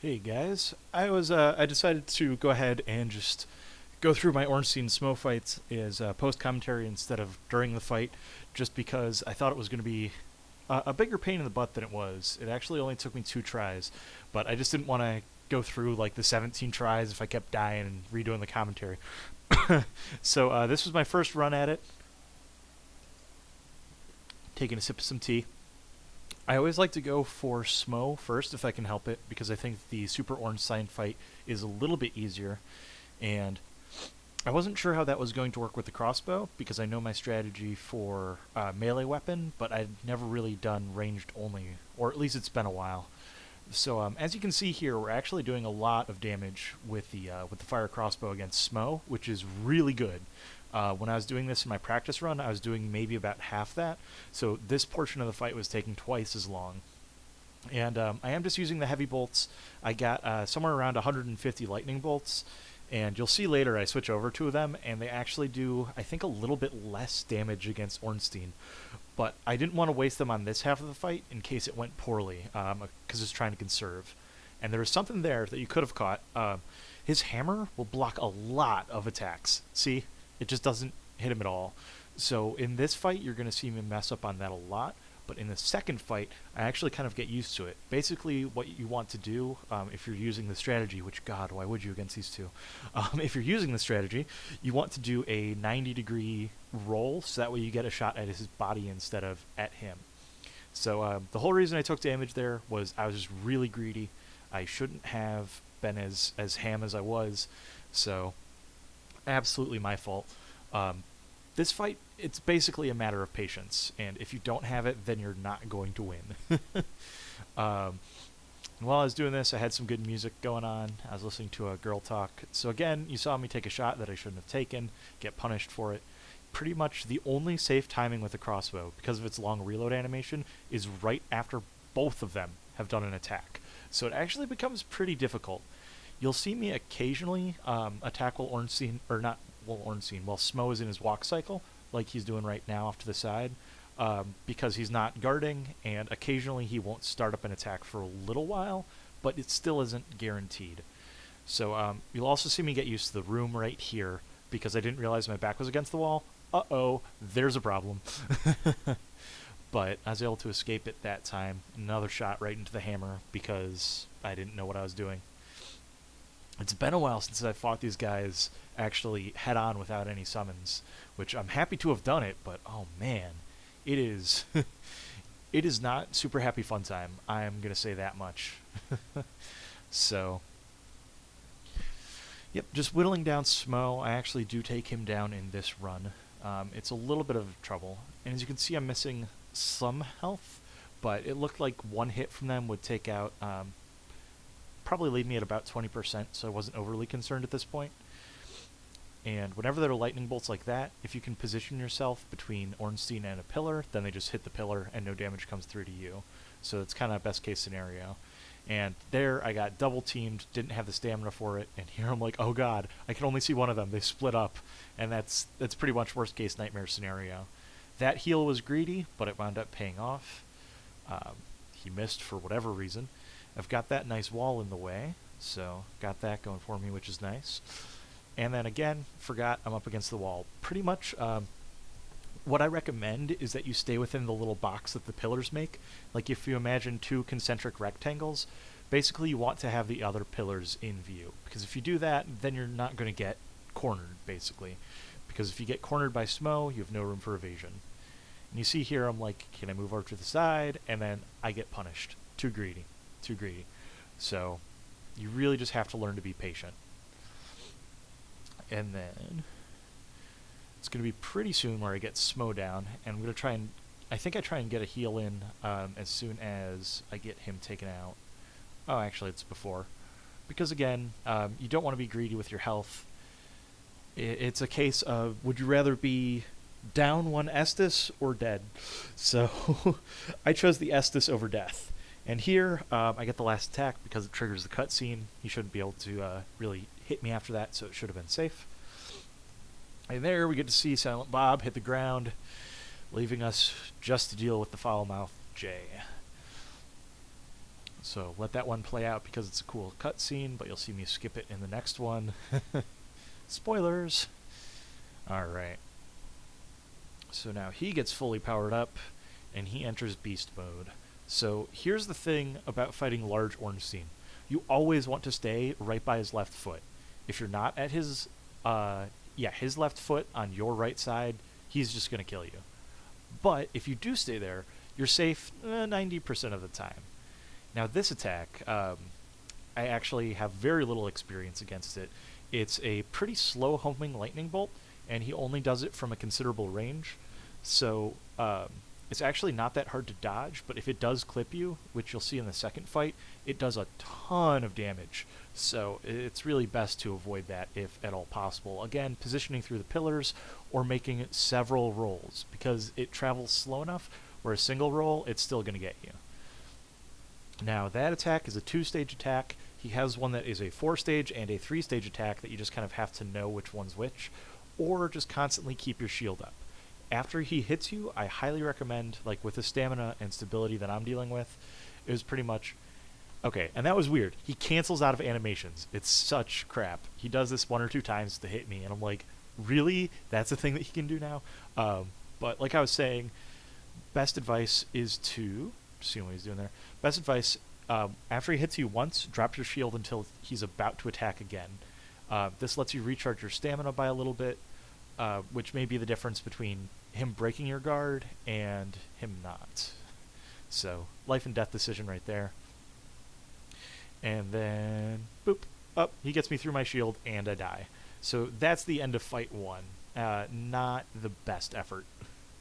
Hey guys, I decided to go ahead and just go through my Ornstein Smough fights as post commentary instead of during the fight, just because I thought it was going to be a bigger pain in the butt than it was. It actually only took me 2 tries, but I just didn't want to go through like the 17 tries if I kept dying and redoing the commentary. So this was my first run at it. Taking a sip of some tea. I always like to go for Smough first if I can help it, because I think the Super Ornstein fight is a little bit easier. And I wasn't sure how that was going to work with the crossbow, because I know my strategy for melee weapon, but I'd never really done ranged only, or at least it's been a while. So as you can see here, we're actually doing a lot of damage with the fire crossbow against Smough, which is really good. When I was doing this in my practice run, I was doing maybe about half that. So this portion of the fight was taking twice as long. And I am just using the heavy bolts. I got somewhere around 150 lightning bolts. And you'll see later I switch over to them, and they actually do, I think, a little bit less damage against Ornstein. But I didn't want to waste them on this half of the fight in case it went poorly, because it's trying to conserve. And there was something there that you could have caught. His hammer will block a lot of attacks. See? It just doesn't hit him at all. So in this fight, you're going to see me mess up on that a lot. But in the second fight, I actually kind of get used to it. Basically, what you want to do, if you're using the strategy, which, God, why would you against these two? If you're using the strategy, you want to do a 90-degree roll, so that way you get a shot at his body instead of at him. So the whole reason I took damage there was I was just really greedy. I shouldn't have been as ham as I was. So absolutely my fault. This fight, it's basically a matter of patience, and if you don't have it, then you're not going to win. While I was doing this, I had some good music going on. I was listening to a girl talk. So again, you saw me take a shot that I shouldn't have taken, get punished for it. Pretty much the only safe timing with the crossbow, because of its long reload animation, is right after both of them have done an attack. So it actually becomes pretty difficult. You'll see me occasionally attack while Ornstein, or not while Ornstein, while Smough is in his walk cycle, like he's doing right now off to the side, because he's not guarding, and occasionally he won't start up an attack for a little while, but it still isn't guaranteed. So you'll also see me get used to the room right here, because I didn't realize my back was against the wall. Uh-oh, there's a problem. But I was able to escape it that time. Another shot right into the hammer, because I didn't know what I was doing. It's been a while since I fought these guys actually head on without any summons, which I'm happy to have done it, but oh man, it is it is not super happy fun time. I'm gonna say that much. So yep, just whittling down Smough. I actually do take him down in this run. It's a little bit of trouble, and as you can see, I'm missing some health, but it looked like one hit from them would take out probably leave me at about 20%, so I wasn't overly concerned at this point. And whenever there are lightning bolts like that, if you can position yourself between Ornstein and a pillar, then they just hit the pillar and no damage comes through to you. So it's kind of best case scenario. And there I got double teamed, didn't have the stamina for it, and here I'm like, oh god, I can only see one of them. They split up, and that's pretty much worst case nightmare scenario. That heal was greedy, but it wound up paying off. He missed for whatever reason. I've got that nice wall in the way, so got that going for me, which is nice. And then again, forgot I'm up against the wall. Pretty much what I recommend is that you stay within the little box that the pillars make. Like if you imagine 2 concentric rectangles, basically you want to have the other pillars in view. Because if you do that, then you're not going to get cornered, basically. Because if you get cornered by Smough, you have no room for evasion. And you see here, I'm like, can I move over to the side? And then I get punished. Too greedy. Too greedy. So you really just have to learn to be patient. And then it's going to be pretty soon where I get Smough down, and I'm going to try and I think I try and get a heal in as soon as I get him taken out. Oh, actually it's before, because again, you don't want to be greedy with your health. It's a case of, would you rather be down 1 Estus or dead? So I chose the Estus over death. And here, I get the last attack because it triggers the cutscene. He shouldn't be able to really hit me after that, so it should have been safe. And there we get to see Silent Bob hit the ground, leaving us just to deal with the foul-mouthed Jay. So let that one play out because it's a cool cutscene, but you'll see me skip it in the next one. Spoilers! Alright. So now he gets fully powered up, and he enters beast mode. So here's the thing about fighting large Ornstein. You always want to stay right by his left foot. If you're not at his, his left foot on your right side, he's just going to kill you. But if you do stay there, you're safe 90% of the time. Now this attack, I actually have very little experience against it. It's a pretty slow homing lightning bolt, and he only does it from a considerable range. So it's actually not that hard to dodge, but if it does clip you, which you'll see in the second fight, it does a ton of damage. So it's really best to avoid that if at all possible. Again, positioning through the pillars or making several rolls, because it travels slow enough where a single roll, it's still going to get you. Now that attack is a 2-stage attack. He has one that is a 4-stage and a 3-stage attack that you just kind of have to know which one's which, or just constantly keep your shield up. After he hits you, I highly recommend, like with the stamina and stability that I'm dealing with, it was pretty much, okay, and that was weird. He cancels out of animations. It's such crap. He does this 1 or 2 times to hit me, and I'm like, really? That's a thing that he can do now? But like I was saying, best advice is to, seeing what he's doing there, best advice, after he hits you once, drop your shield until he's about to attack again. This lets you recharge your stamina by a little bit, which may be the difference between him breaking your guard and him not. So, life and death decision right there. And then, boop, up, he gets me through my shield and I die. So that's the end of fight 1. Not the best effort.